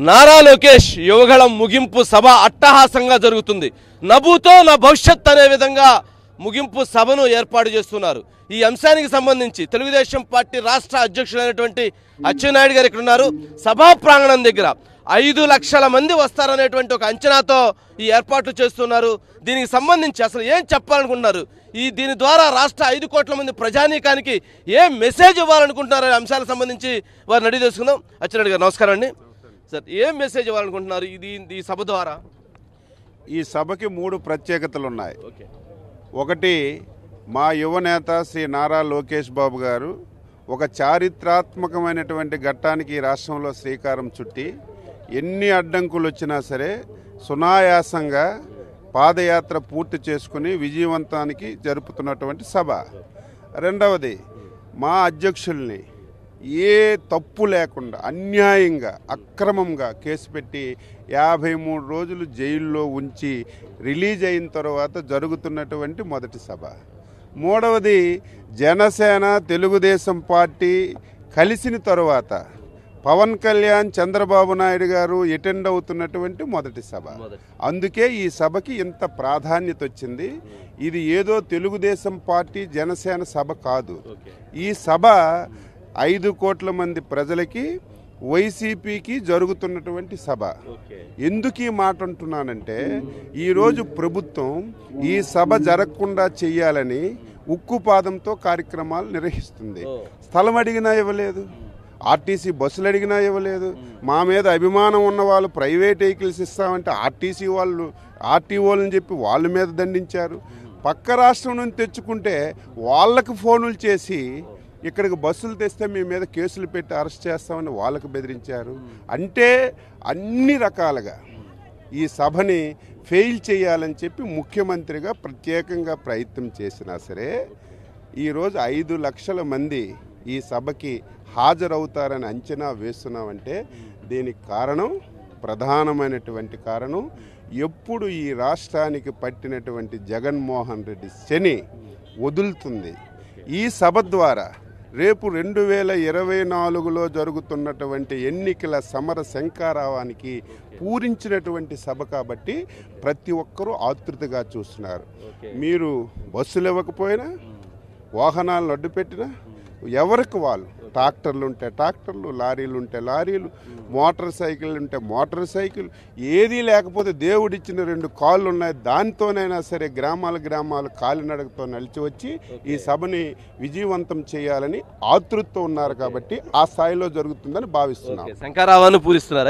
నారా లోకేష్ యువగళం ముగింపు సభ అట్టహాసంగా జరుగుతుంది. నభూతో నా భవిష్యత్ అనే విధంగా ముగింపు సభను ఏర్పాటు చేస్తున్నారు. ఈ అంశానికి సంబంధించి తెలుగుదేశం పార్టీ రాష్ట్ర అధ్యక్షులైనటువంటి అచ్చెన్నాయుడు గారు ఇక్కడ ఉన్నారు. సభా ప్రాంగణం దగ్గర 5 లక్షల మంది వస్తారనేటువంటి ఒక అంచనాతో ఈ ఏర్పాట్లు చేస్తున్నారు. దీనికి సంబంధించి అసలు ఏం చెప్పాలనుకుంటున్నారు, దీని ద్వారా రాష్ట్ర 5 కోట్ల మంది ప్రజానీకానికి ఏం మెసేజ్ ఇవ్వాలనుకుంటున్నారు అనే అంశాలకు సంబంధించి వారిని అడిగి తెలుసుకుందాం. అచ్చెన్నాయుడు గారు నమస్కారం అండి. సార్, ఏం మెసేజ్ ఇవ్వాలనుకుంటున్నారు ఈ సభ ద్వారా? ఈ సభకి 3 ప్రత్యేకతలు ఉన్నాయి. ఒకటి, మా యువనేత శ్రీ నారా లోకేష్ బాబు గారు ఒక చారిత్రాత్మకమైనటువంటి ఘట్టానికి ఈ రాష్ట్రంలో శ్రీకారం చుట్టి ఎన్ని అడ్డంకులు వచ్చినా సరే సునాయాసంగా పాదయాత్ర పూర్తి చేసుకుని విజయవంతానికి జరుపుతున్నటువంటి సభ. రెండవది, మా అధ్యక్షుల్ని ఏ తప్పు లేకుండా అన్యాయంగా అక్రమంగా కేసు పెట్టి 53 రోజులు జైల్లో ఉంచి రిలీజ్ అయిన తర్వాత జరుగుతున్నటువంటి మొదటి సభ. మూడవది, జనసేన తెలుగుదేశం పార్టీ కలిసిన తరువాత పవన్ కళ్యాణ్ చంద్రబాబు నాయుడు గారు అటెండ్ అవుతున్నటువంటి మొదటి సభ. అందుకే ఈ సభకి ఇంత ప్రాధాన్యత వచ్చింది. ఇది ఏదో తెలుగుదేశం పార్టీ జనసేన సభ కాదు. ఈ సభ 5 కోట్ల మంది ప్రజలకి, వైసీపీకి జరుగుతున్నటువంటి సభ. ఎందుకు ఈ మాట అంటున్నానంటే, ఈరోజు ప్రభుత్వం ఈ సభ జరగకుండా చెయ్యాలని ఉక్కుపాదంతో కార్యక్రమాలు నిర్వహిస్తుంది. స్థలం అడిగినా ఇవ్వలేదు, ఆర్టీసీ బస్సులు అడిగినా ఇవ్వలేదు. మా మీద అభిమానం ఉన్న వాళ్ళు ప్రైవేట్ వెహికల్స్ ఇస్తామంటే ఆర్టీసీ వాళ్ళు ఆర్టీఓలని చెప్పి వాళ్ళ మీద దండించారు. పక్క రాష్ట్రం నుంచి తెచ్చుకుంటే వాళ్ళకు ఫోనులు చేసి ఇక్కడికి బస్సులు తెస్తే మీ మీద కేసులు పెట్టి అరెస్ట్ చేస్తామని వాళ్ళకు బెదిరించారు. అంటే అన్ని రకాలుగా ఈ సభని ఫెయిల్ చేయాలని చెప్పి ముఖ్యమంత్రిగా ప్రత్యేకంగా ప్రయత్నం చేసినా సరే ఈరోజు 5 లక్షల మంది ఈ సభకి హాజరవుతారని అంచనా వేస్తున్నామంటే దీనికి కారణం, ప్రధానమైనటువంటి కారణం, ఎప్పుడు ఈ రాష్ట్రానికి పట్టినటువంటి జగన్మోహన్ రెడ్డి శని వదులుతుంది. ఈ సభ ద్వారా రేపు 2024లో జరుగుతున్నటువంటి ఎన్నికల సమర శంఖారావానికి పూరించినటువంటి సభ కాబట్టి ప్రతి ఒక్కరూ ఆతృతగా చూస్తున్నారు. మీరు బస్సులు ఇవ్వకపోయినా, వాహనాలను అడ్డుపెట్టినా, ఎవరికి వాళ్ళు, ట్రాక్టర్లు ఉంటే ట్రాక్టర్లు, లారీలు ఉంటే లారీలు, మోటార్ సైకిల్ ఉంటే మోటార్ సైకిల్, ఏదీ లేకపోతే దేవుడిచ్చిన 2 కాళ్ళు ఉన్నాయి, దాంతోనైనా సరే గ్రామాలు కాలినడకతో నడిచి వచ్చి ఈ సభని విజయవంతం చేయాలని ఆతృతతో ఉన్నారు. కాబట్టి ఆ స్థాయిలో జరుగుతుందని భావిస్తున్నాం. శంఖారావాన్ని పూరిస్తున్నారు.